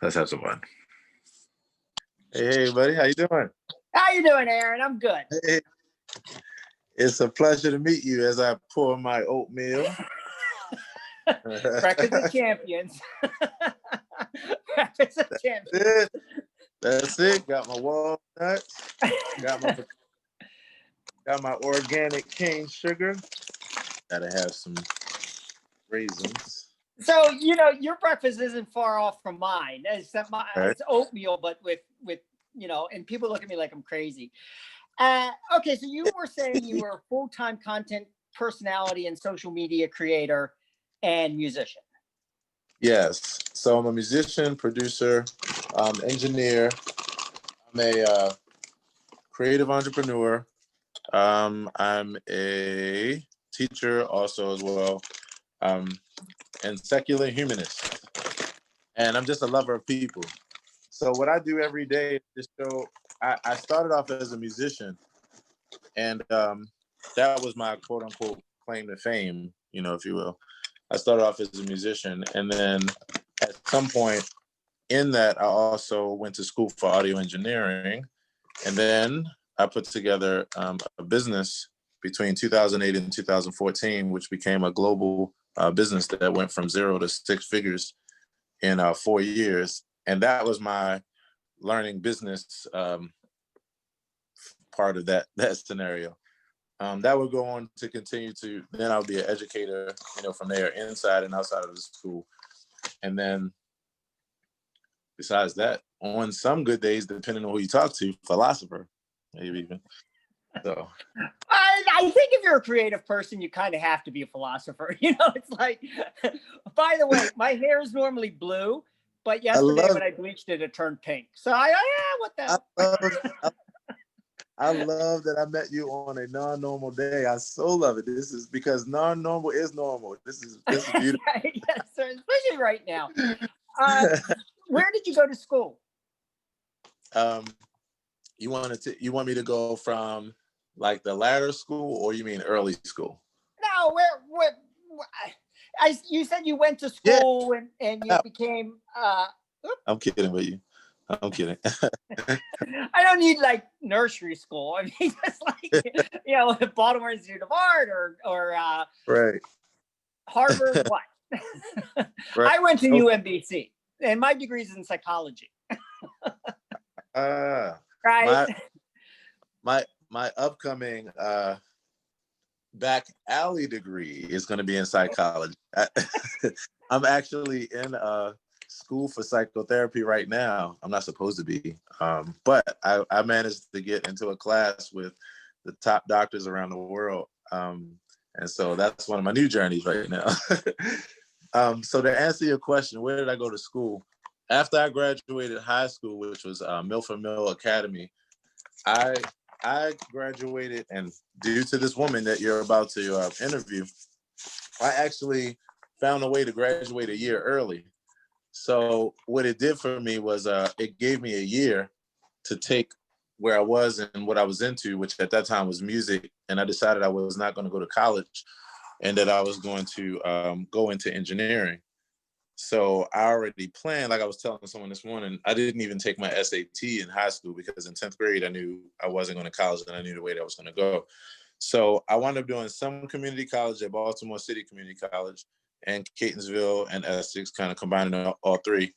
Let's have some fun. Hey, buddy, how you doing? How you doing, Aaron? I'm good. Hey, it's a pleasure to meet you as I pour my oatmeal. Breakfast of champions. Breakfast of champions. That's it. Got my walnuts. Got my organic cane sugar. Gotta have some raisins. So, your breakfast isn't far off from mine. Except it's oatmeal, but with and people look at me like I'm crazy. Okay, so you were saying you were a full-time content personality and social media creator and musician. Yes. So I'm a musician, producer, engineer. I'm a creative entrepreneur. I'm a teacher also as well. And secular humanist. And I'm just a lover of people. So what I do every day is I started off as a musician, and that was my quote unquote claim to fame, if you will. I started off as a musician, and then at some point in that, I also went to school for audio engineering, and then I put together a business between 2008 and 2014, which became a global business that went from 0 to 6 figures in 4 years. And that was my learning business part of that scenario. That would go on to continue to, then I'll be an educator, from there, inside and outside of the school. And then besides that, on some good days, depending on who you talk to, philosopher, maybe even. So I think if you're a creative person, you kind of have to be a philosopher. It's like, by the way, my hair is normally blue, but yesterday when I bleached it, it turned pink. So what the hell? I love that I met you on a non-normal day. I so love it. This is because non-normal is normal. This is beautiful. Yes, sir, especially right now. Where did you go to school? You want me to go from like the latter school, or you mean early school? No, you said you went to school and you became. I'm kidding with you. I'm kidding. I don't need like nursery school. I mean, just like Baltimore Institute of Art or right. Harvard. What? Right. I went to UMBC, and my degree is in psychology. Right. My upcoming back alley degree is going to be in psychology. I'm actually in school for psychotherapy right now. I'm not supposed to be, but I managed to get into a class with the top doctors around the world, and so that's one of my new journeys right now. So to answer your question, where did I go to school? After I graduated high school, which was Milford Mill Academy, I graduated, and due to this woman that you're about to interview, I actually found a way to graduate a year early. So what it did for me was it gave me a year to take where I was and what I was into, which at that time was music. And I decided I was not going to go to college and that I was going to go into engineering. So I already planned, like I was telling someone this morning, I didn't even take my SAT in high school because in 10th grade, I knew I wasn't going to college and I knew the way that I was going to go. So I wound up doing some community college at Baltimore City Community College and Catonsville and Essex, kind of combining all three.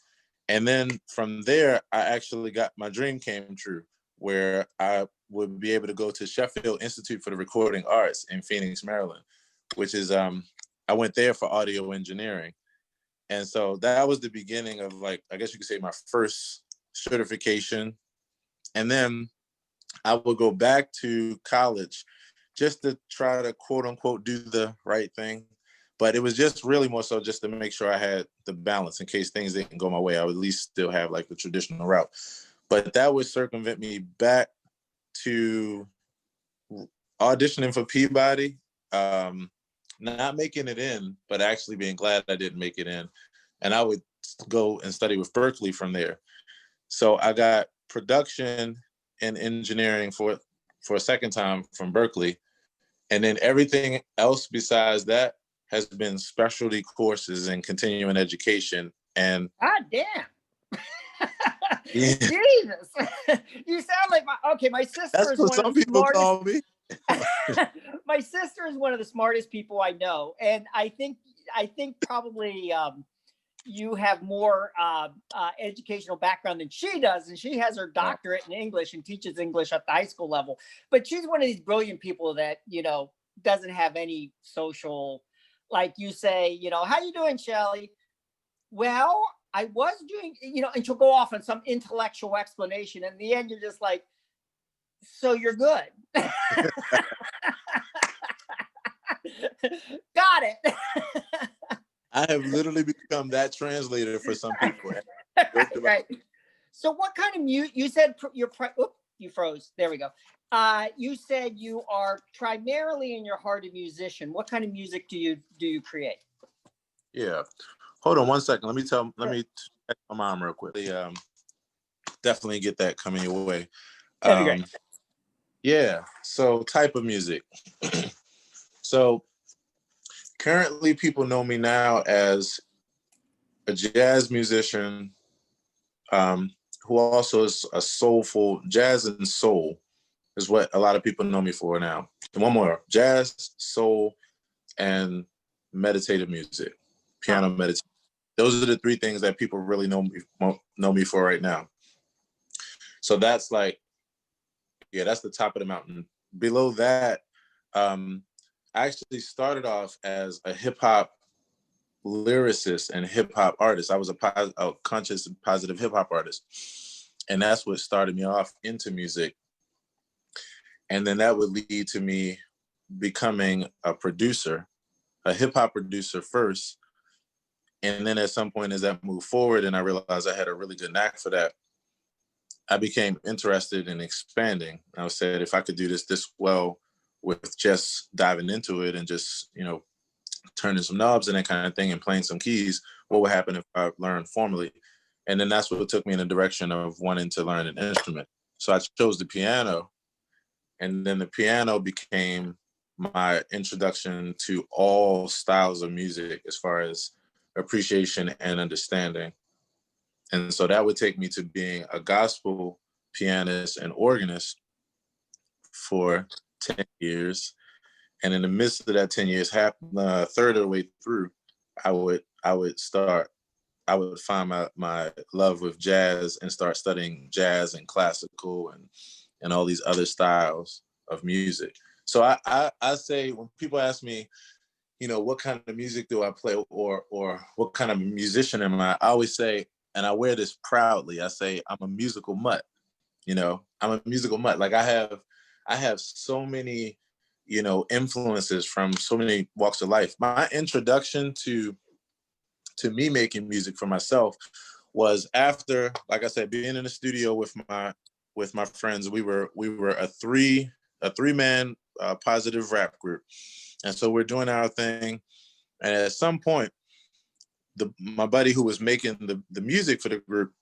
And then from there, I actually got, my dream came true, where I would be able to go to Sheffield Institute for the Recording Arts in Phoenix, Maryland, which is, I went there for audio engineering. And so that was the beginning of, like, I guess you could say my first certification. And then I would go back to college just to try to quote unquote do the right thing. But it was just really more so just to make sure I had the balance in case things didn't go my way. I would at least still have like the traditional route. But that would circumvent me back to auditioning for Peabody, not making it in, but actually being glad I didn't make it in. And I would go and study with Berkeley from there. So I got production and engineering for a second time from Berkeley. And then everything else besides that has been specialty courses and continuing education. And God damn. Yeah. Jesus, you sound like my sister That's is what one of some the people smartest. call me. My sister is one of the smartest people I know, and I think probably you have more educational background than she does, and she has her doctorate in English and teaches English at the high school level. But she's one of these brilliant people that doesn't have any social, like you say, how you doing, Shelly? Well, I was doing, and she'll go off on some intellectual explanation, and in the end, you're just like, so you're good. Got it. I have literally become that translator for some people. Right. So what kind of music, you said you froze. There we go. You said you are primarily in your heart a musician. What kind of music do you create? Yeah. Hold on one second. Let me check my mom real quick. Definitely get that coming your way. That'd be great. Yeah. So type of music. So currently people know me now as a jazz musician, who also is a soulful jazz and soul is what a lot of people know me for now. And one more, jazz, soul, and meditative music, piano meditation. Those are the three things that people really know me for right now. So that's like, yeah, that's the top of the mountain. Below that, I actually started off as a hip hop lyricist and hip hop artist. I was a conscious and positive hip hop artist. And that's what started me off into music. And then that would lead to me becoming a producer, a hip hop producer first. And then at some point as that moved forward and I realized I had a really good knack for that, I became interested in expanding. I said, if I could do this well with just diving into it and just, turning some knobs and that kind of thing and playing some keys, what would happen if I learned formally? And then that's what took me in the direction of wanting to learn an instrument. So I chose the piano, and then the piano became my introduction to all styles of music as far as appreciation and understanding. And so that would take me to being a gospel pianist and organist for 10 years. And in the midst of that 10 years, third of the way through, I would find my love with jazz and start studying jazz and classical and all these other styles of music. So I say when people ask me, what kind of music do I play or what kind of musician am I always say, and I wear this proudly, I say I'm a musical mutt. I'm a musical mutt. Like I have so many, influences from so many walks of life. My introduction to me making music for myself was after, like I said, being in the studio with my friends. We were a three-man positive rap group, and so we're doing our thing. And at some point, my buddy who was making the music for the group,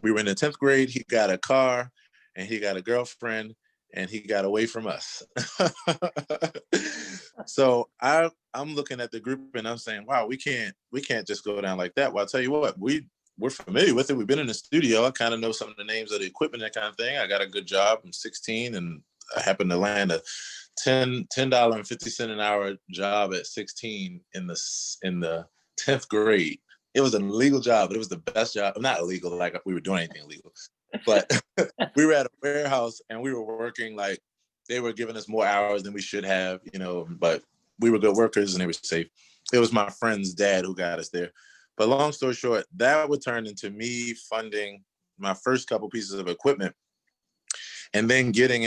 we were in the 10th grade. He got a car, and he got a girlfriend, and he got away from us. So I'm looking at the group and I'm saying, wow, we can't just go down like that. Well, I'll tell you what, we're familiar with it. We've been in the studio. I kind of know some of the names of the equipment, that kind of thing. I got a good job. I'm 16 and I happened to land a $10.50 an hour job at 16 in the 10th grade. It was an illegal job, but it was the best job. Not illegal, like we were doing anything illegal, but we were at a warehouse and we were working like they were giving us more hours than we should have, but we were good workers and they were safe. It was my friend's dad who got us there. But long story short, that would turn into me funding my first couple pieces of equipment and then getting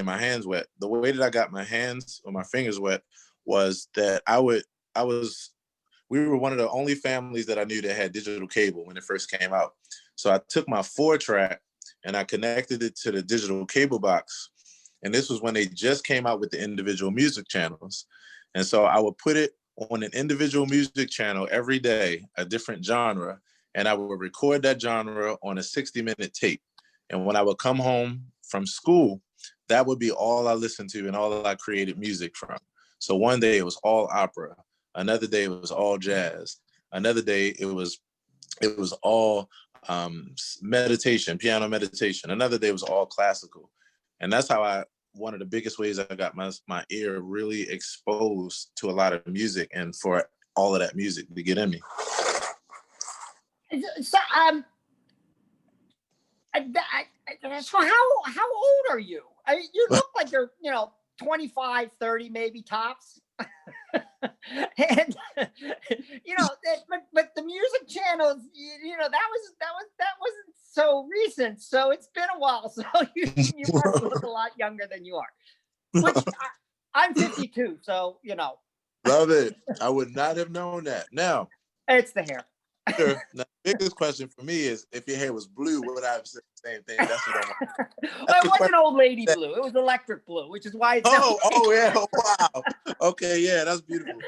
my hands wet. The way that I got my hands or my fingers wet was that we were one of the only families that I knew that had digital cable when it first came out. So I took my 4-track and I connected it to the digital cable box. And this was when they just came out with the individual music channels. And so I would put it on an individual music channel every day, a different genre, and I would record that genre on a 60-minute tape. And when I would come home from school, that would be all I listened to and all I created music from. So one day it was all opera. Another day it was all jazz. Another day it was all meditation, piano meditation. Another day was all classical. And that's how one of the biggest ways I got my ear really exposed to a lot of music, and for all of that music to get in me. So, so how old are you? I mean, you look like you're, 25, 30, maybe tops. And but the music channels, that wasn't so recent. So it's been a while. So you probably look a lot younger than you are. Which I'm 52, so Love it. I would not have known that. Now it's the hair. Now, the biggest question for me is, if your hair was blue, would I have said the same thing? That's what I want. Well, it wasn't old lady blue. It was electric blue, which is why it's yeah. Wow. Okay, yeah, that's beautiful.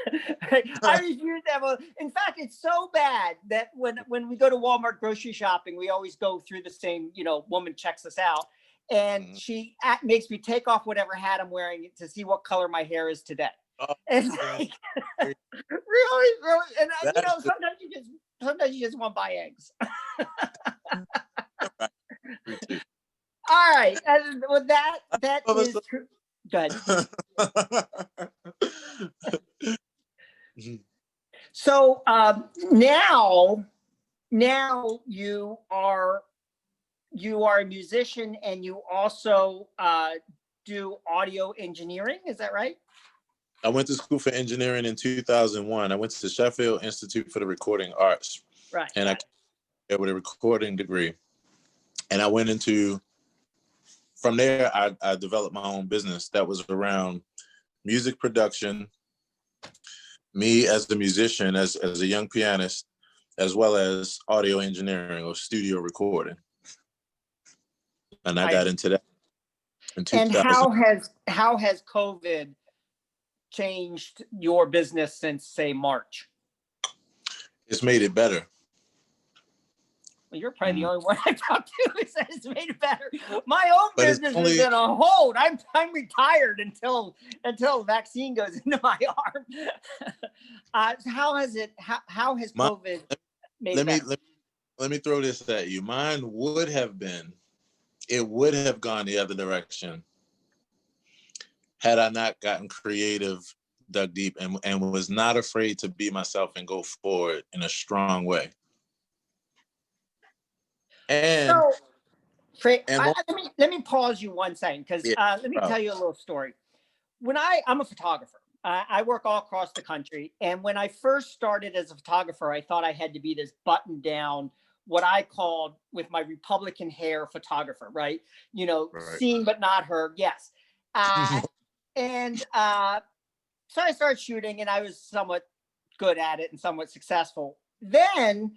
I refuse to have in fact, it's so bad that when we go to Walmart grocery shopping, we always go through the same, woman checks us out. And she makes me take off whatever hat I'm wearing to see what color my hair is today. Oh, and like, really, and sometimes you just want to buy eggs. All right, and with that is true. Good. So now you are a musician, and you also do audio engineering. Is that right? I went to school for engineering in 2001. I went to the Sheffield Institute for the Recording Arts. Right. And I came with a recording degree. And I went from there, I developed my own business that was around music production, me as a musician, as a young pianist, as well as audio engineering or studio recording. And I got into that in 2000. And how has COVID changed your business since, say, March? It's made it better. Well, you're probably the only one I talked to who says it's made it better. My own business is in a hold. I'm retired until the vaccine goes into my arm. How has COVID made it better? Let me throw this at you. Mine would have gone the other direction had I not gotten creative, dug deep, and was not afraid to be myself and go forward in a strong way. And, let me pause you one second, because let me tell you a little story. When I'm a photographer, I work all across the country, and when I first started as a photographer, I thought I had to be this button down, what I called, with my Republican hair, photographer, right? Seen but not heard. Yes. And so I started shooting, and I was somewhat good at it and somewhat successful. Then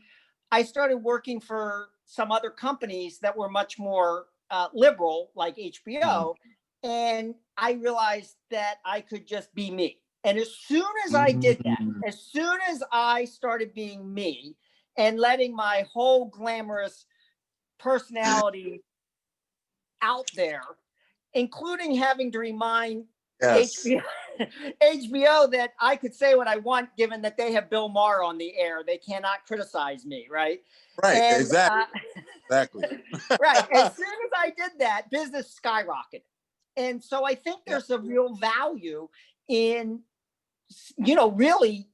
I started working for some other companies that were much more liberal, like HBO. And I realized that I could just be me. And as soon as I did that, as soon as I started being me and letting my whole glamorous personality out there, including having to remind HBO that I could say what I want, given that they have Bill Maher on the air. They cannot criticize me, right? Right, and, exactly. Exactly. Right. As soon as I did that, business skyrocketed. And so I think there's a real value in, really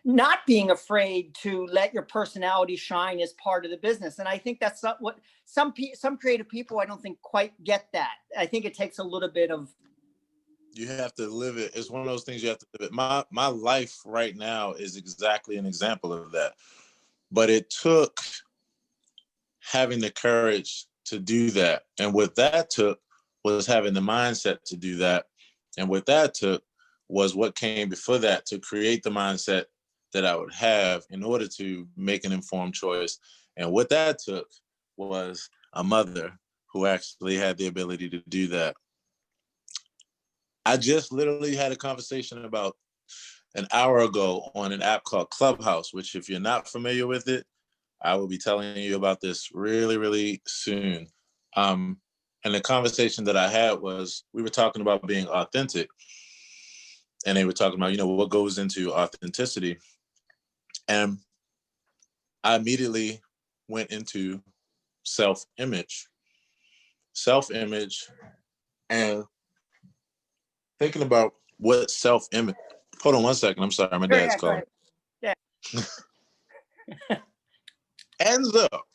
not being afraid to let your personality shine as part of the business. And I think that's not what some creative people, I don't think, quite get that. I think it takes a little bit of. You have to live it. It's one of those things you have to live it. My life right now is exactly an example of that. But it took having the courage to do that. And what that took was having the mindset to do that. And what that took was what came before that, to create the mindset that I would have in order to make an informed choice. And what that took was a mother who actually had the ability to do that. I just literally had a conversation about an hour ago on an app called Clubhouse, which, if you're not familiar with it, I will be telling you about this really, really soon. And the conversation that I had was, we were talking about being authentic. And they were talking about, what goes into authenticity. And I immediately went into self-image, and thinking about what self-image. Hold on one second. I'm sorry, my dad's calling. Yeah. Ends up.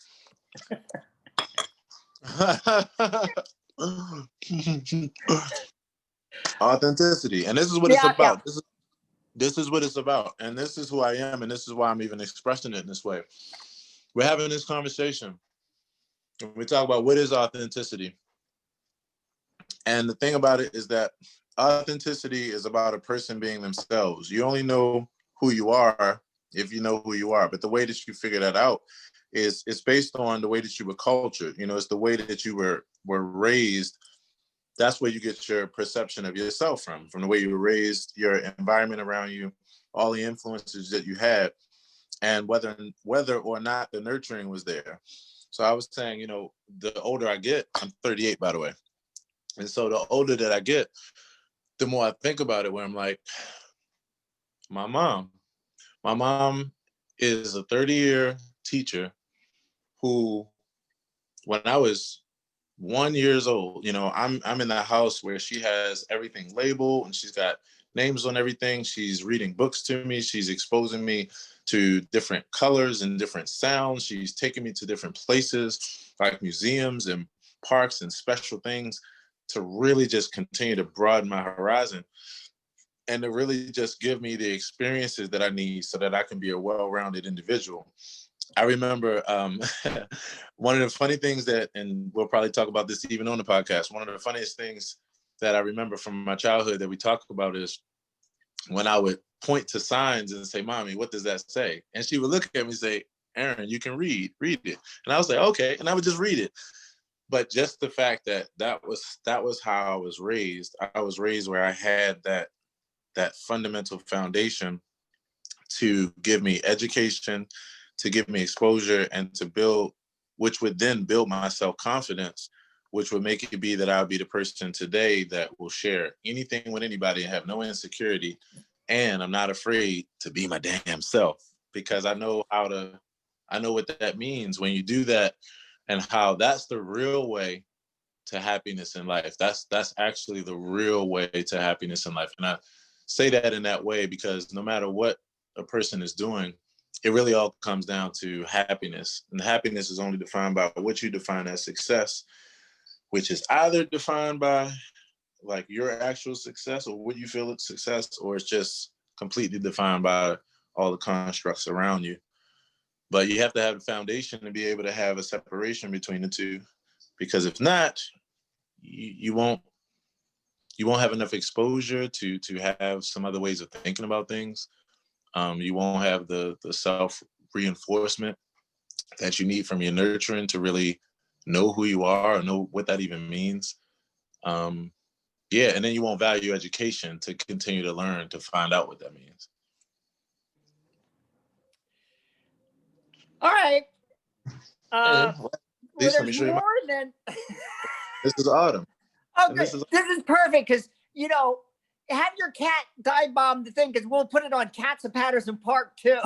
Authenticity, and this is what it's about. This is what it's about, and this is who I am, and this is why I'm even expressing it in this way. We're having this conversation. We talk about what is authenticity, and the thing about it is that authenticity is about a person being themselves. You only know who you are if you know who you are, but the way that you figure that out is it's based on the way that you were cultured. You know, it's the way that you were raised. That's where you get your perception of yourself from the way you were raised, your environment around you, all the influences that you had, and whether or not the nurturing was there. So I was saying, you know, the older I get, I'm 38, by the way. And so the older that I get, the more I think about it, where I'm like, my mom is a 30-year teacher who, when I was 1 year old, you know, I'm in the house where she has everything labeled and she's got names on everything. She's reading books to me. She's exposing me to different colors and different sounds. She's taking me to different places like museums and parks and special things to really just continue to broaden my horizon and to really just give me the experiences that I need so that I can be a well-rounded individual. I remember one of the funny things that, and we'll probably talk about this even on the podcast, one of the funniest things that I remember from my childhood that we talk about is when I would point to signs and say, "Mommy, what does that say?" And she would look at me and say, "Aaron, you can read it." And I was like, "Okay." And I would just read it. But just the fact that that was how I was raised. I was raised where I had that fundamental foundation to give me education, to give me exposure, and to build, which would then build my self-confidence, which would make it be that I'll be the person today that will share anything with anybody and have no insecurity. And I'm not afraid to be my damn self because I know what that means when you do that and how that's the real way to happiness in life. That's actually the real way to happiness in life. And I say that in that way because no matter what a person is doing, it really all comes down to happiness. And happiness is only defined by what you define as success, which is either defined by like your actual success or what you feel is success, or it's just completely defined by all the constructs around you. But you have to have a foundation to be able to have a separation between the two, because if not, you won't have enough exposure to have some other ways of thinking about things. You won't have the self reinforcement that you need from your nurturing to really know who you are or know what that even means. Yeah, and then you won't value education to continue to learn to find out what that means. All right. Well, there's more than this is autumn. Oh, good. This is perfect because, you know, have your cat dive bomb the thing because we'll put it on Cats of Patterson Park too.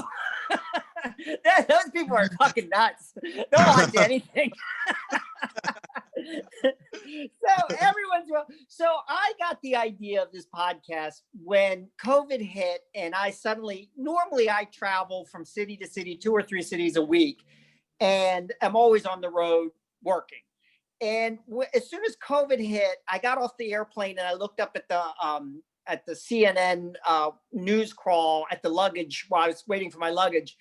Those people are fucking nuts. They'll watch anything. So I got the idea of this podcast when COVID hit, and normally I travel from city to city, 2 or 3 cities a week, and I'm always on the road working. And as soon as COVID hit, I got off the airplane and I looked up at the CNN news crawl at the luggage while I was waiting for my luggage.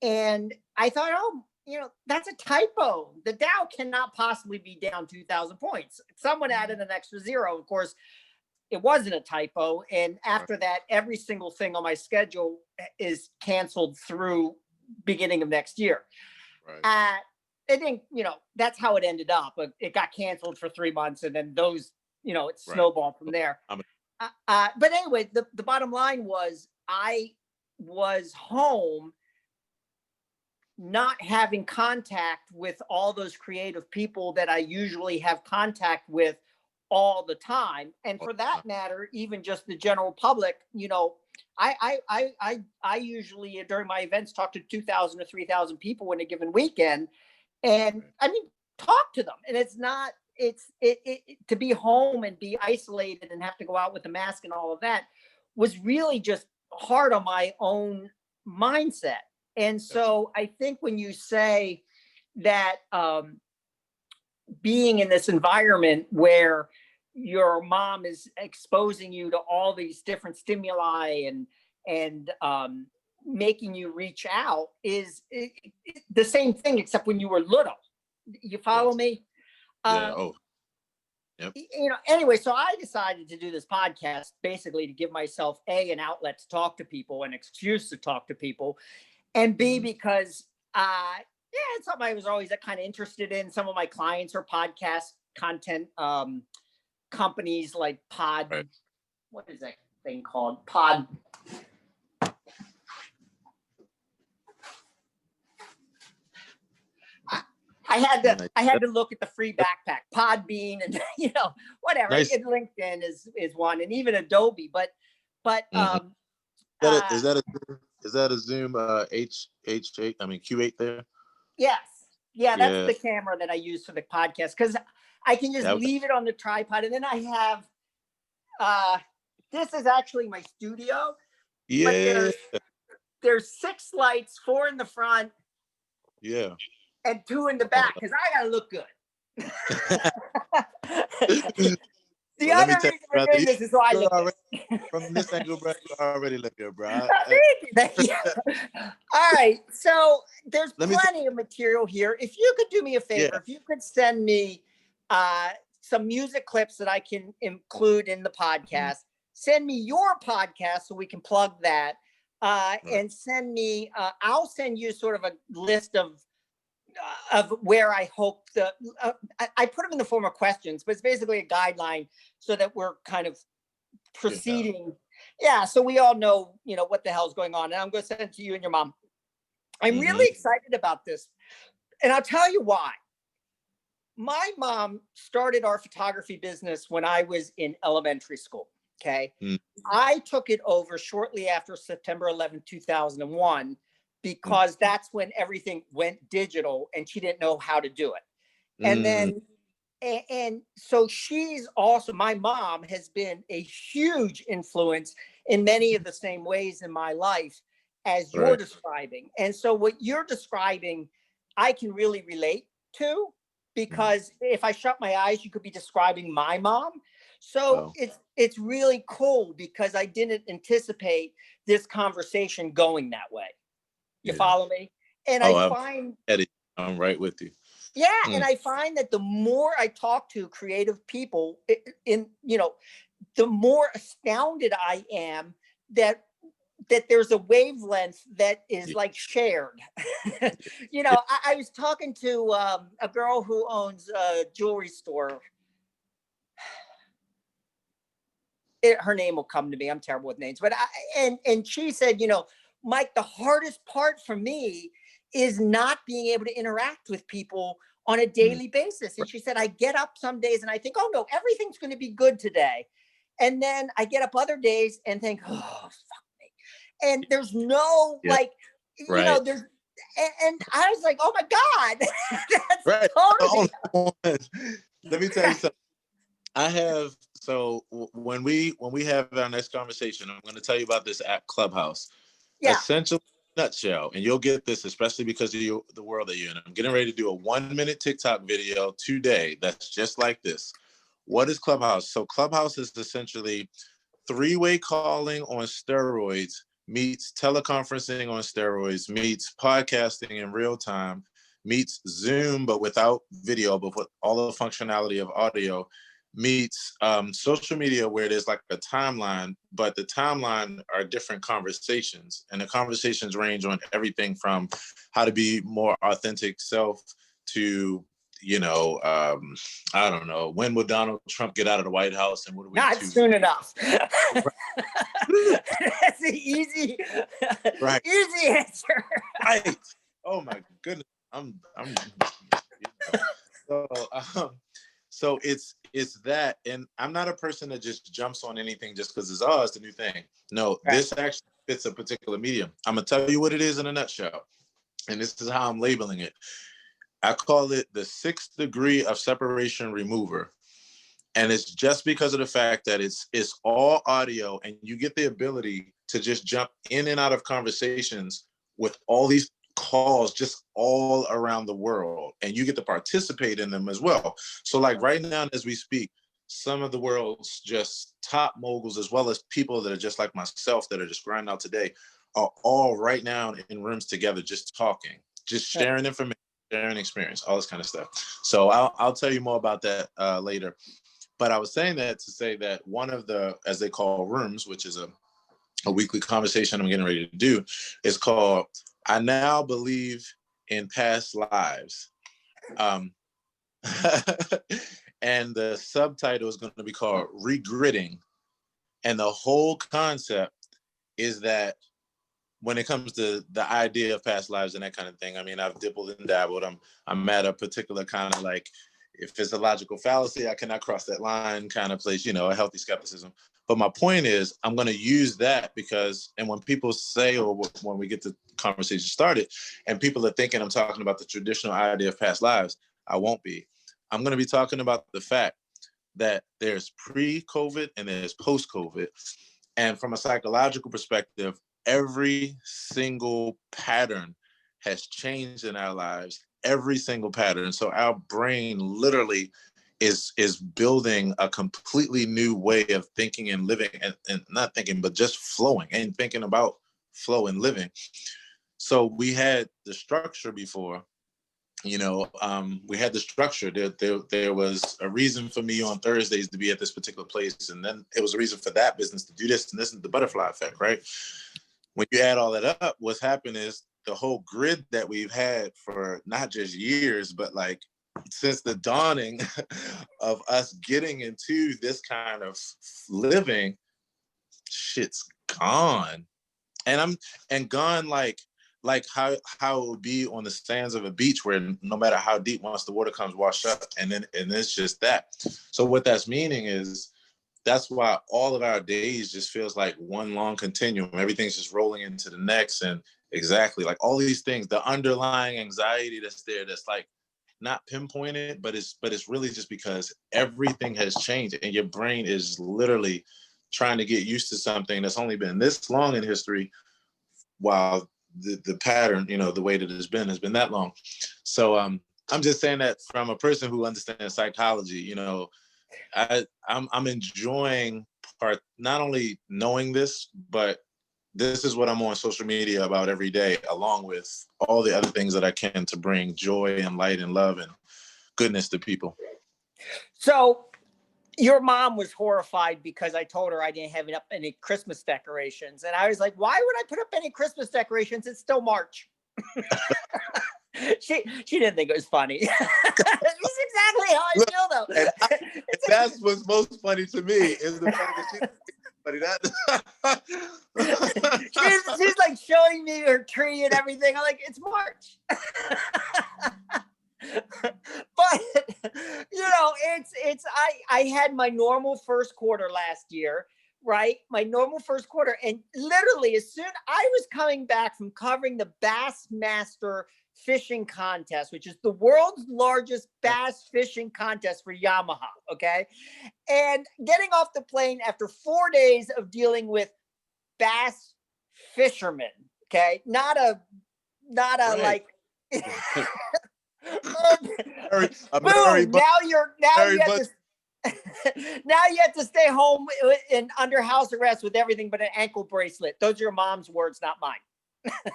And I thought, oh, you know, that's a typo. The Dow cannot possibly be down 2,000 points. Someone added an extra zero. Of course, it wasn't a typo. And after that, every single thing on my schedule is canceled through beginning of next year. Right. I think, you know, that's how it ended up. It got canceled for 3 months and then those, you know, it snowballed from there. But anyway, the bottom line was I was home not having contact with all those creative people that I usually have contact with all the time. And for that matter, even just the general public, you know, I usually during my events talk to 2,000 or 3,000 people in a given weekend. And I mean, talk to them. And it's not, to be home and be isolated and have to go out with a mask and all of that was really just hard on my own mindset. And so I think when you say that being in this environment where your mom is exposing you to all these different stimuli and making you reach out is the same thing, except when you were little. You follow me? Yeah. Oh, yep. You know, anyway, so I decided to do this podcast basically to give myself an outlet to talk to people, an excuse to talk to people, and B, because it's something I was always kind of interested in. Some of my clients are podcast content companies like Pod. Right. What is that thing called? Pod. I had to look at the free backpack, Podbean, and you know, whatever. Nice. And LinkedIn is one, and even Adobe. But is that a Zoom H8? I mean Q8 there? Yes. Yeah, that's the camera that I use for the podcast, because I can just leave it on the tripod, and then I have this is actually my studio. Yeah. But there's 6 lights, 4 in the front. Yeah. And 2 in the back, because I gotta look good. The other reason we're doing this is so I look good. From this angle, bro, you already look good, bro. Thank you. All right, so there's plenty of material here. If you could do me a favor, if you could send me some music clips that I can include in the podcast, send me your podcast so we can plug that, and send me, I'll send you sort of a list of where I hope I put them in the form of questions, but it's basically a guideline so that we're kind of proceeding. Yeah. So we all know, you know, what the hell's going on. And I'm going to send it to you and your mom. I'm really excited about this. And I'll tell you why. My mom started our photography business when I was in elementary school. Okay. I took it over shortly after September 11, 2001. Because that's when everything went digital and she didn't know how to do it. And then, and so she's also, my mom has been a huge influence in many of the same ways in my life as you're describing. And so what you're describing, I can really relate to, because if I shut my eyes, you could be describing my mom. So it's really cool because I didn't anticipate this conversation going that way. You follow me? And I find Eddie, I'm right with you. Yeah, and I find that the more I talk to creative people, the more astounded I am that there's a wavelength that is like shared. You know, I was talking to a girl who owns a jewelry store. Her name will come to me. I'm terrible with names, but and she said, you know, Mike, the hardest part for me is not being able to interact with people on a daily basis. And she said, I get up some days and I think, oh no, everything's going to be good today. And then I get up other days and think, oh, fuck me. And there's no you know, there's, and I was like, oh my God, that's totally. Let me tell you something. I have, so when we have our next conversation, I'm going to tell you about this app Clubhouse. Yeah. Essentially, nutshell, and you'll get this, especially because of the world that you're in. I'm getting ready to do a 1-minute TikTok video today that's just like this. What is Clubhouse? So Clubhouse is essentially 3-way calling on steroids meets teleconferencing on steroids meets podcasting in real time meets Zoom but without video but with all the functionality of audio meets social media where there's like a timeline, but the timeline are different conversations, and the conversations range on everything from how to be more authentic self to, you know, I don't know, when will Donald Trump get out of the White House and what do we Not soon enough. That's an easy answer. Right. Oh my goodness. I'm you know. So it's it's that, and I'm not a person that just jumps on anything just because it's the new thing. No, Right. this actually fits a particular medium. I'm gonna tell you what it is in a nutshell, and this is how I'm labeling it. I call it the 6th degree of separation remover. And it's just because of the fact that it's all audio, and you get the ability to just jump in and out of conversations with all these calls just all around the world, and you get to participate in them as well. So like right now as we speak, some of the world's just top moguls, as well as people that are just like myself that are just grinding out today, are all right now in rooms together, just talking, just sharing information, sharing experience, all this kind of stuff. So I'll tell you more about that later. But I was saying that to say that one of the, as they call rooms, which is a weekly conversation I'm getting ready to do, is called I Now Believe in Past Lives. And the subtitle is going to be called Regritting. And the whole concept is that when it comes to the idea of past lives and that kind of thing, I mean, I've dibbled and dabbled. I'm at a particular kind of like, if it's a logical fallacy, I cannot cross that line kind of place, a healthy skepticism. But my point is, I'm going to use that because, and when people say, or when we get the conversation started, and people are thinking I'm talking about the traditional idea of past lives, I won't be. I'm going to be talking about the fact that there's pre-COVID and there's post-COVID. And from a psychological perspective, every single pattern has changed in our lives, every single pattern. So our brain literally is building a completely new way of thinking and living, and not thinking, but just flowing and thinking about flow and living. So we had the structure before, we had the structure. There was a reason for me on Thursdays to be at this particular place, and then it was a reason for that business to do this, and this is the butterfly effect, right? When you add all that up, what's happened is the whole grid that we've had for not just years, but like since the dawning of us getting into this kind of living, shit's gone. And gone like how it would be on the sands of a beach where no matter how deep, once the water comes, wash up, and it's just that. So what that's meaning is that's why all of our days just feels like one long continuum. Everything's just rolling into the next, and exactly like all these things, the underlying anxiety that's there, that's like not pinpointed, but it's really just because everything has changed, and your brain is literally trying to get used to something that's only been this long in history, while the pattern, the way that it's been has been that long. So I'm just saying that from a person who understands psychology, I'm enjoying not only knowing this, but this is what I'm on social media about every day, along with all the other things that I can to bring joy and light and love and goodness to people. So your mom was horrified because I told her I didn't have any Christmas decorations. And I was like, why would I put up any Christmas decorations? It's still March. She didn't think it was funny. That's exactly how I feel, though. And that's what's most funny to me is the fact that she's like showing me her tree and everything. I'm like, it's March. But I had my normal first quarter last year, right? My normal first quarter, and literally as soon I was coming back from covering the Bassmaster fishing contest, which is the world's largest bass fishing contest for Yamaha, okay? And getting off the plane after 4 days of dealing with bass fishermen, okay? Not a right. Like boom, now you have to stay home and under house arrest with everything but an ankle bracelet. Those are your mom's words, not mine.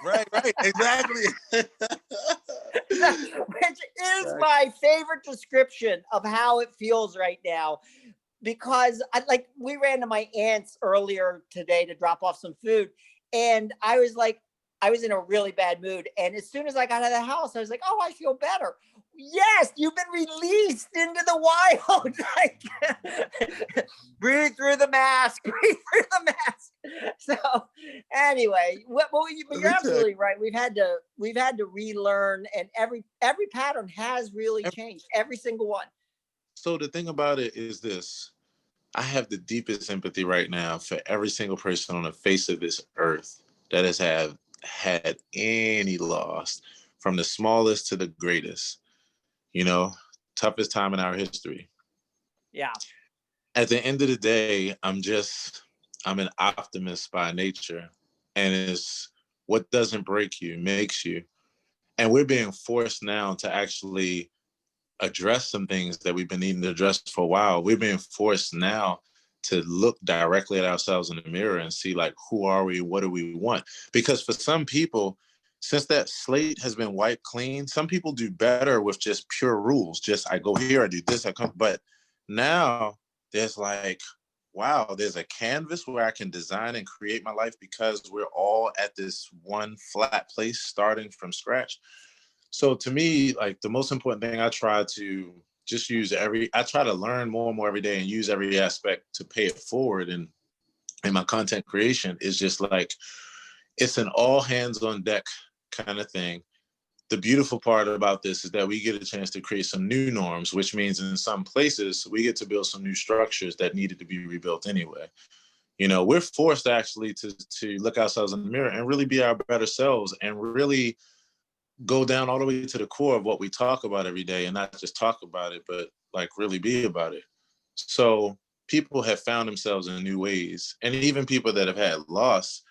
Right, exactly. Which is my favorite description of how it feels right now, because we ran to my aunt's earlier today to drop off some food, and I was in a really bad mood, and as soon as I got out of the house, I was like, oh, I feel better. Yes, you've been released into the wild. Breathe through the mask. So anyway, but you're absolutely right. We've had to relearn, and every pattern has really changed. Every single one. So the thing about it is this. I have the deepest empathy right now for every single person on the face of this earth that has had any loss, from the smallest to the greatest, you know, toughest time in our history. Yeah. At the end of the day, I'm an optimist by nature. And it's what doesn't break you makes you. And we're being forced now to actually address some things that we've been needing to address for a while. We're being forced now to look directly at ourselves in the mirror and see, like, who are we? What do we want? Because for some people, since that slate has been wiped clean, some people do better with just pure rules. Just, I go here, I do this, I come. But now there's like, wow, there's a canvas where I can design and create my life because we're all at this one flat place starting from scratch. So to me, like, the most important thing, I try to just I try to learn more and more every day and use every aspect to pay it forward. And in my content creation is just like, it's an all hands on deck kind of thing. The beautiful part about this is that we get a chance to create some new norms, which means in some places we get to build some new structures that needed to be rebuilt anyway. You know, we're forced actually to look ourselves in the mirror and really be our better selves and really go down all the way to the core of what we talk about every day, and not just talk about it, but like really be about it. So people have found themselves in new ways. And even people that have had loss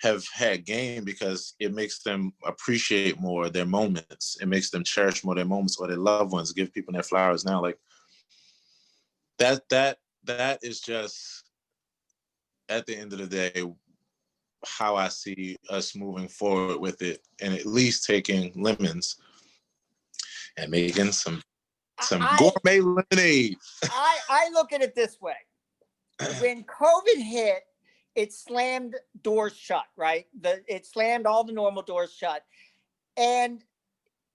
have had gain because it makes them appreciate more their moments. It makes them cherish more their moments or their loved ones, give people their flowers now. Like that is just, at the end of the day, how I see us moving forward with it, and at least taking lemons and making some I gourmet lemonade. I look at it this way. When COVID hit, it slammed doors shut, right? It slammed all the normal doors shut. And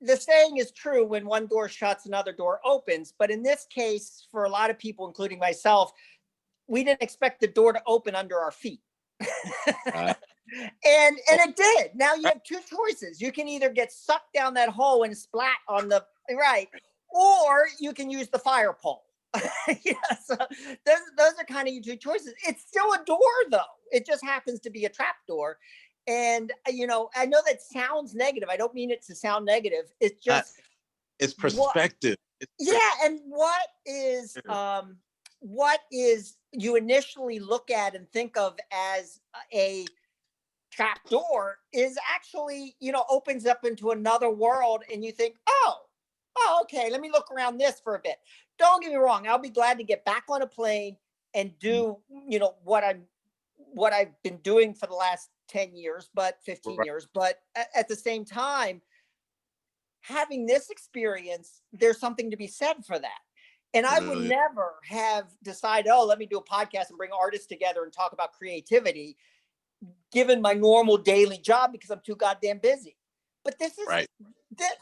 the saying is true: when one door shuts, another door opens. But in this case, for a lot of people, including myself, we didn't expect the door to open under our feet. Uh, And it did. Now you have two choices. You can either get sucked down that hole and splat on the right, or you can use the fire pole. Yeah, so those are kind of your two choices. It's still a door, though. It just happens to be a trap door. And I know that sounds negative. I don't mean it to sound negative. It's just it's what, perspective. yeah. And what is you initially look at and think of as a trap door is actually, opens up into another world, and you think, oh, okay, let me look around this for a bit. Don't get me wrong, I'll be glad to get back on a plane and do, what I've been doing for the last 10 years, but 15 Right. years. But at the same time, having this experience, there's something to be said for that. And I would never have decided, oh, let me do a podcast and bring artists together and talk about creativity, given my normal daily job, because I'm too goddamn busy. But this is, Right.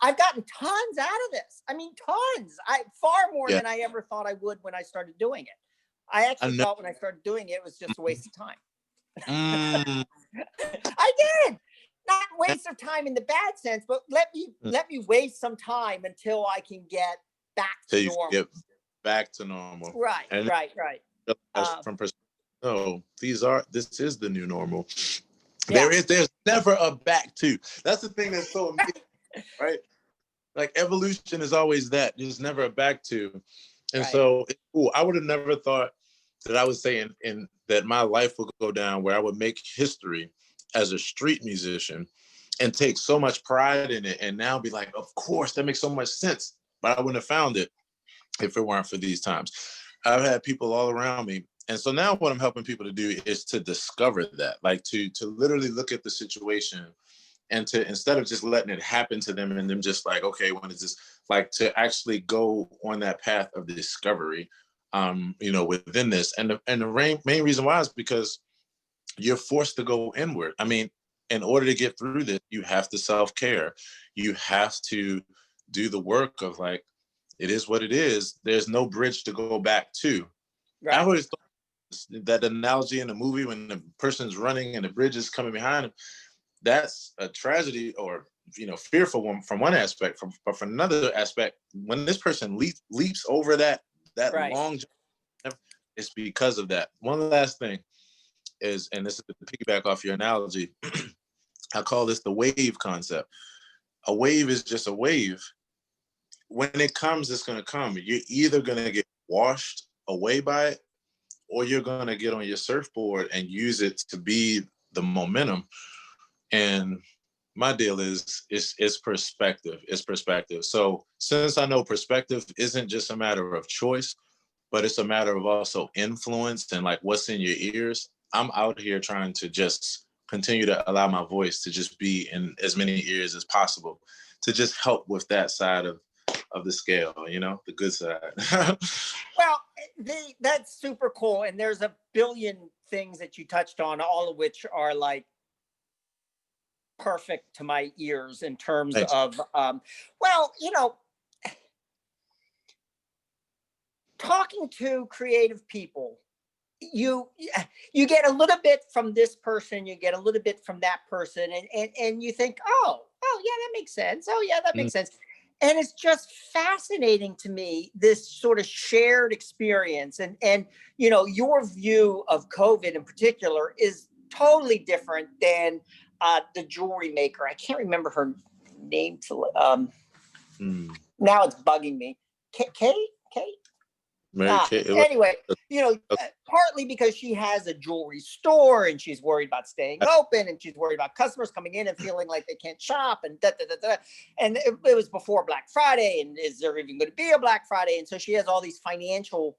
I've gotten tons out of this. I mean, tons. Far more Yeah. than I ever thought I would when I started doing it. I actually thought when I started doing it was just a waste of time. I did. Not waste of time in the bad sense, but let me waste some time until I can get back to normal. Get back to normal. Right, and right. From perspective, this is the new normal. Yeah. There's never a back to. That's the thing that's so amazing, right? Like, evolution is always that. There's never a back to. And Right. so I would have never thought that I would say in that my life would go down where I would make history as a street musician and take so much pride in it, and now be like, of course, that makes so much sense. But I wouldn't have found it if it weren't for these times. I've had people all around me. And so now what I'm helping people to do is to discover that, like to literally look at the situation and to, instead of just letting it happen to them and them just like, okay, when is this, like to actually go on that path of discovery, within this. And the main reason why is because you're forced to go inward. I mean, in order to get through this, you have to self-care. You have to do the work of like, it is what it is. There's no bridge to go back to. Right. I always thought that analogy in the movie when the person's running and the bridge is coming behind him, that's a tragedy or, fearful one from one aspect. But from another aspect, when this person leaps over that That Right. long journey, it's because of that. One last thing is, and this is to piggyback off your analogy, I call this the wave concept. A wave is just a wave. When it comes, it's going to come. You're either going to get washed away by it, or you're going to get on your surfboard and use it to be the momentum. And my deal is it's perspective. It's perspective. So since I know perspective isn't just a matter of choice, but it's a matter of also influence and like what's in your ears, I'm out here trying to just continue to allow my voice to just be in as many ears as possible, to just help with that side of the scale, you know, the good side. Well, that's super cool. And there's a billion things that you touched on, all of which are like perfect to my ears in terms Thanks. of, well, you know, talking to creative people, you get a little bit from this person, you get a little bit from that person, and you think, oh yeah, that makes sense. Oh yeah, that makes sense. And it's just fascinating to me, this sort of shared experience. And you know, your view of COVID in particular is totally different than the jewelry maker. I can't remember her name. Now it's bugging me. Kate? Mary Kay. Anyway, you know, partly because she has a jewelry store and she's worried about staying open, and she's worried about customers coming in and feeling like they can't shop, and and it was before Black Friday, and is there even going to be a Black Friday? And so she has all these financial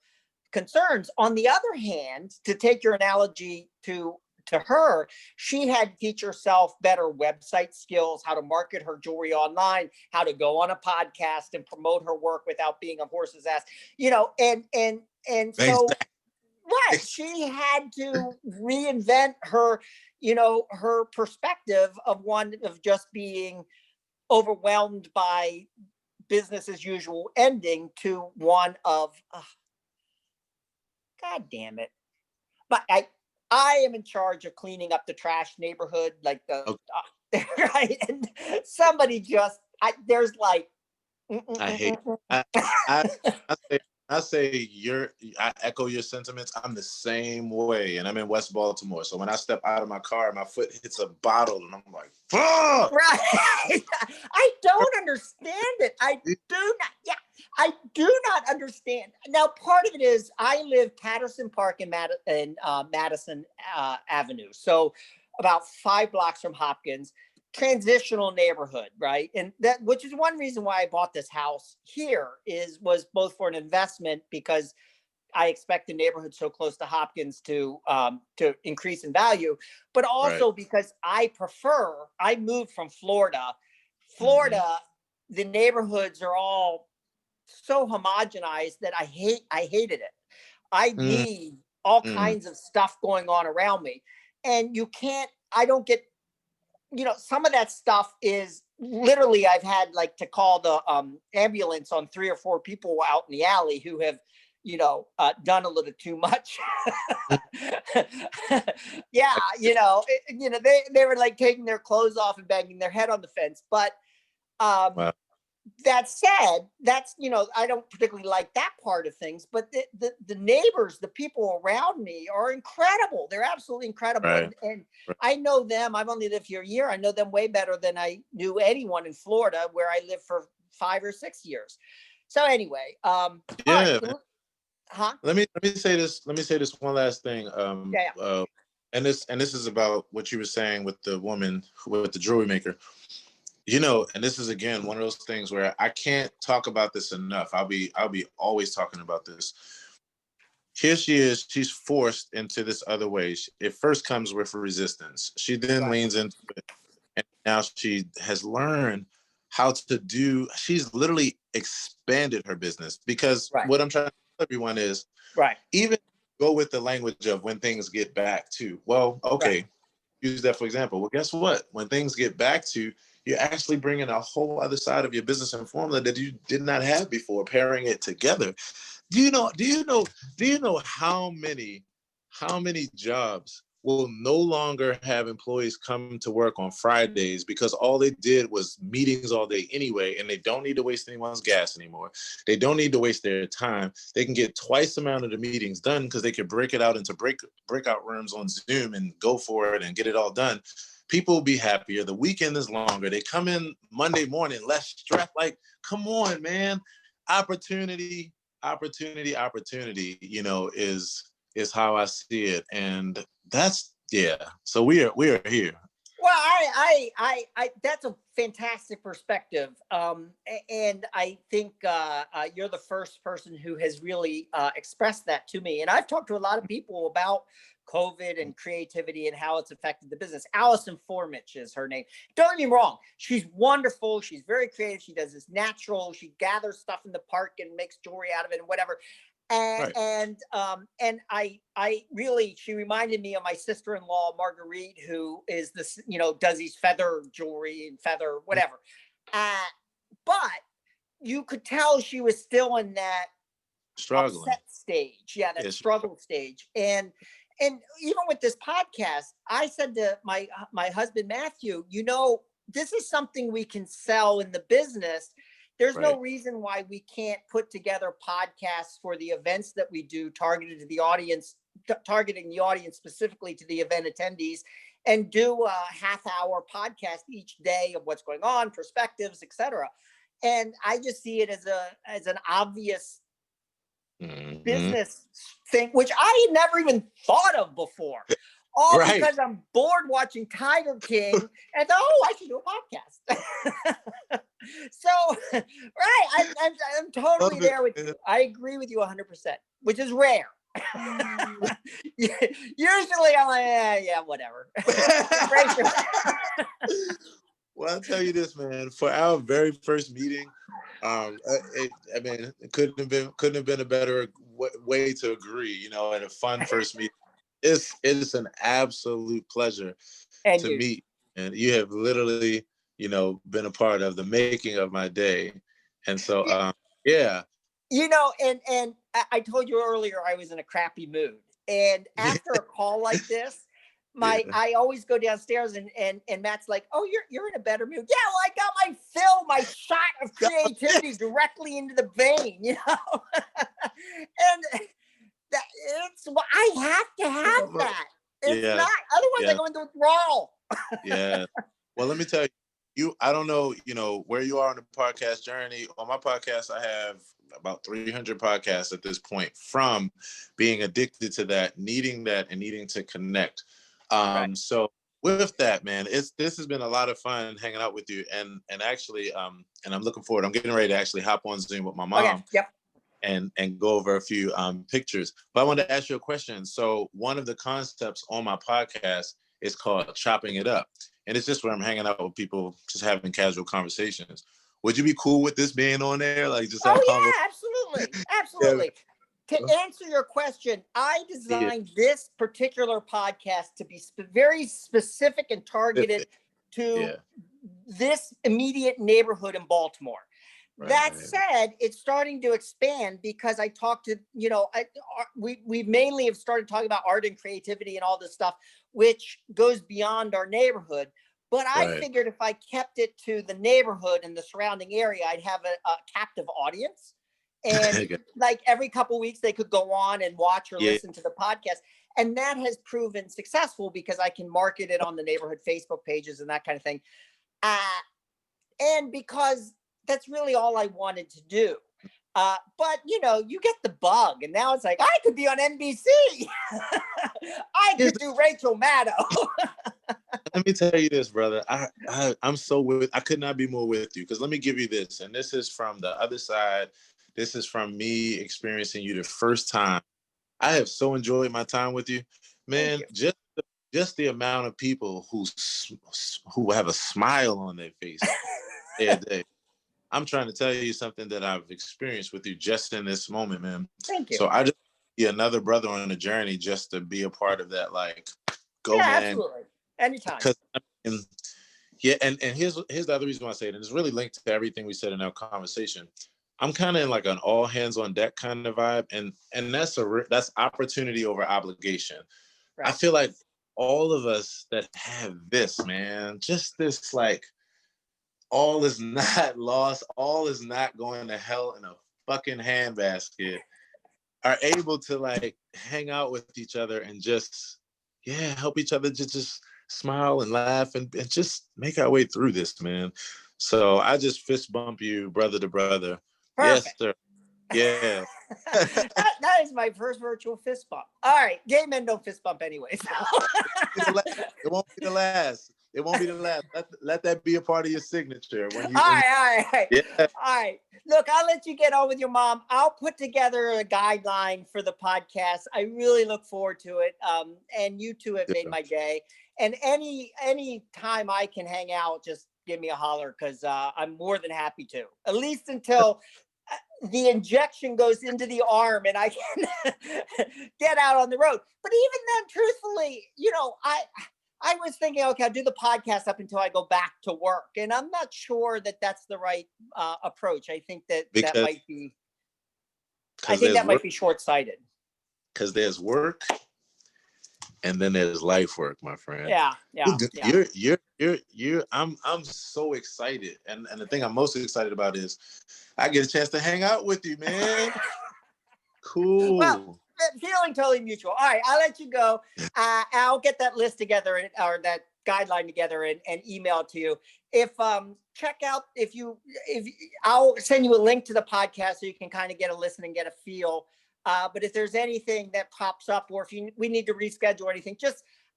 concerns. On the other hand, to take your analogy to her, she had to teach herself better website skills, how to market her jewelry online, how to go on a podcast and promote her work without being a horse's ass, you know, and so right, she had to reinvent her, you know, her perspective of one of just being overwhelmed by business as usual ending to one of God damn it. But I am in charge of cleaning up the trash neighborhood, like the right, and somebody just there's like I hate. I say I echo your sentiments. I'm the same way, and I'm in West Baltimore. So when I step out of my car, my foot hits a bottle, and I'm like, "Fuck!" Right. I don't understand it. I do not. Yeah, I do not understand. Now, part of it is I live Patterson Park in Madison Avenue, so about 5 blocks from Hopkins. Transitional neighborhood, right? And that, which is one reason why I bought this house here, was both for an investment, because I expect the neighborhood so close to Hopkins to increase in value, but also because I moved from Florida. The neighborhoods are all so homogenized that I hated it. I need all kinds of stuff going on around me. And I don't get, you know, some of that stuff is literally, I've had like to call the ambulance on 3 or 4 people out in the alley who have, you know, done a little too much. Yeah, you know, they were like taking their clothes off and banging their head on the fence. But Wow. that said, that's, you know, I don't particularly like that part of things, but the neighbors, the people around me are incredible. They're absolutely incredible. And I know them. I've only lived here a year. I know them way better than I knew anyone in Florida, where I lived for 5 or 6 years. So anyway, all right. Let me say this. Let me say this one last thing. And this is about what you were saying with the woman, with the jewelry maker. You know, and this is again one of those things where I can't talk about this enough. I'll be always talking about this. Here she is. She's forced into this other way. It first comes with resistance. She then leans into it, and now she has learned how to do. She's literally expanded her business, because what I'm trying to tell everyone is, even go with the language of when things get back to. Well, okay, use that for example. Well, guess what? When things get back to, you're actually bringing a whole other side of your business and formula that you did not have before, pairing it together. Do you know how many jobs will no longer have employees come to work on Fridays because all they did was meetings all day anyway, and they don't need to waste anyone's gas anymore. They don't need to waste their time. They can get twice the amount of the meetings done because they can break it out into breakout rooms on Zoom and go for it and get it all done. People will be happier. The weekend is longer. They come in Monday morning, less stressed. Like, come on, man. Opportunity, opportunity, is how I see it. And that's, yeah. So we are here. Well, I that's a fantastic perspective. And I think you're the first person who has really expressed that to me. And I've talked to a lot of people about COVID and creativity and how it's affected the business. Allison Formich is her name. Don't get me wrong. She's wonderful. She's very creative. She does this natural. She gathers stuff in the park and makes jewelry out of it and whatever. And Right. And I really, she reminded me of my sister-in-law Marguerite, who is this, does these feather jewelry and feather whatever. But you could tell she was still in that Struggling. upset stage, that struggle stage. And even with this podcast, I said to my husband Matthew, this is something we can sell in the business. There's no reason why we can't put together podcasts for the events that we do, targeting the audience specifically to the event attendees, and do a half-hour podcast each day of what's going on, perspectives, etc. And I just see it as an obvious business thing, which I had never even thought of before. All because I'm bored watching Tiger King and I should do a podcast. So, I'm totally there with you. I agree with you 100%, which is rare. Usually I'm like, yeah, whatever. Well, I'll tell you this, man. For our very first meeting, it couldn't have been a better way to agree, and a fun first meeting. It's an absolute pleasure to meet, and you have literally, been a part of the making of my day, and so yeah. And I told you earlier I was in a crappy mood, and after a call like this, I always go downstairs and Matt's like, "Oh, you're in a better mood." Yeah, well, I got my shot of creativity directly into the vein, and I have to have that. It's not, otherwise I go into withdrawal. Yeah. Well, let me tell you, I don't know, where you are on the podcast journey. On my podcast, I have about 300 podcasts at this point, from being addicted to that, needing to connect. So with that, man, this has been a lot of fun hanging out with you, and actually, and I'm looking forward. I'm getting ready to actually hop on Zoom with my mom. Okay. Yep. And go over a few pictures. But I wanted to ask you a question. So one of the concepts on my podcast is called Chopping It Up. And it's just where I'm hanging out with people, just having casual conversations. Would you be cool with this being on there? Like, just absolutely. Absolutely. Yeah. To answer your question, I designed this particular podcast to be very specific and targeted to this immediate neighborhood in Baltimore. That said, it's starting to expand because I talked to, we mainly have started talking about art and creativity and all this stuff, which goes beyond our neighborhood. But I figured if I kept it to the neighborhood and the surrounding area, I'd have a captive audience. And like every couple of weeks, they could go on and watch or listen to the podcast. And that has proven successful because I can market it on the neighborhood Facebook pages and that kind of thing. And because that's really all I wanted to do. But, you get the bug. And now it's like, I could be on NBC. I could do Rachel Maddow. Let me tell you this, brother. I'm so I could not be more with you, because let me give you this. And this is from the other side. This is from me experiencing you the first time. I have so enjoyed my time with you, man. Just the amount of people who have a smile on their face every day. I'm trying to tell you something that I've experienced with you just in this moment, man. Thank you. So I just be another brother on the journey, just to be a part of that. Like, go, man. Absolutely. Anytime. And here's the other reason why I say it, and it's really linked to everything we said in our conversation. I'm kind of in like an all hands on deck kind of vibe, and that's opportunity over obligation. I feel like all of us that have this, man, just this, like, all is not lost, all is not going to hell in a fucking handbasket, are able to, like, hang out with each other and just, help each other just smile and laugh and just make our way through this, man. So I just fist bump you, brother to brother. Perfect. Yes, sir. Yeah. that is my first virtual fist bump. All right, gay men don't fist bump anyway. So. It won't be the last. It won't be the last. Let that be a part of your signature. All right. Yeah. All right. Look, I'll let you get on with your mom. I'll put together a guideline for the podcast. I really look forward to it. And you two have made my day. And any time I can hang out, just give me a holler, because I'm more than happy to. At least until the injection goes into the arm and I can get out on the road. But even then, truthfully, I was thinking, okay, I'll do the podcast up until I go back to work. And I'm not sure that that's the right approach. I think that might be short-sighted. Because there's work and then there's life work, my friend. Yeah. I'm so excited. And the thing I'm most excited about is I get a chance to hang out with you, man. Cool. Well, feeling totally mutual. All right, I'll let you go. I'll get that list together or that guideline together and email it to you. I'll send you a link to the podcast so you can kind of get a listen and get a feel. But if there's anything that pops up, or if we need to reschedule anything,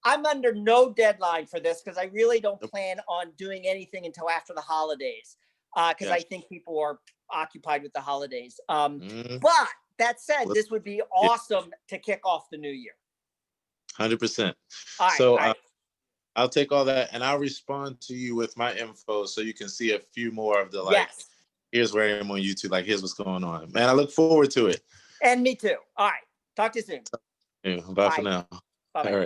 I'm under no deadline for this, because I really don't plan on doing anything until after the holidays, because I think people are occupied with the holidays. But that said, this would be awesome to kick off the new year. 100%. So I'll take all that and I'll respond to you with my info so you can see a few more of the, like, here's where I am on YouTube, like, here's what's going on. Man, I look forward to it. And me too. All right. Talk to you soon. Bye for now. Bye. All right.